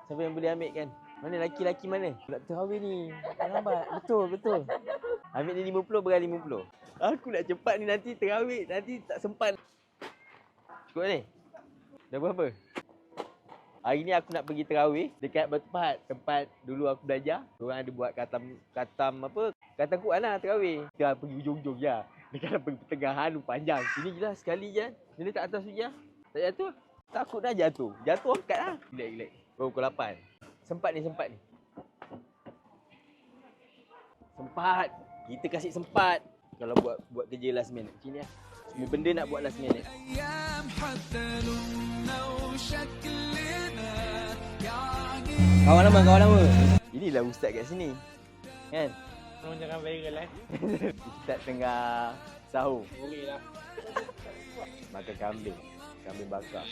Siapa yang boleh ambil kan? Mana laki-laki mana? Nak terawih ni. Lambat. Betul. Ambil ni 50, berat 50. Aku nak cepat ni, nanti terawih. Nanti tak sempat. Cukup ni? Dah berapa? Hari ni aku nak pergi terawih dekat Batu Pahat. Tempat dulu aku belajar. Diorang ada buat katam Quran lah terawih. Kita pergi ujung-ujung je. Dekat pergi pertengahan panjang. Sini je lah sekali je. Sini tak atas je. Tak jatuh. Takut dah jatuh. Jatuh angkat lah. Relax. Oh, pukul 8. Sempat ni. Sempat. Kita kasih sempat. Kalau buat kerja last minute. Sini lah. Semua benda nak buat last minute. Kawan lama. Inilah ustaz kat sini. Kan? Tolong jangan viral Ustaz tengah sahur. Boleh lah. Makan kambing bakar.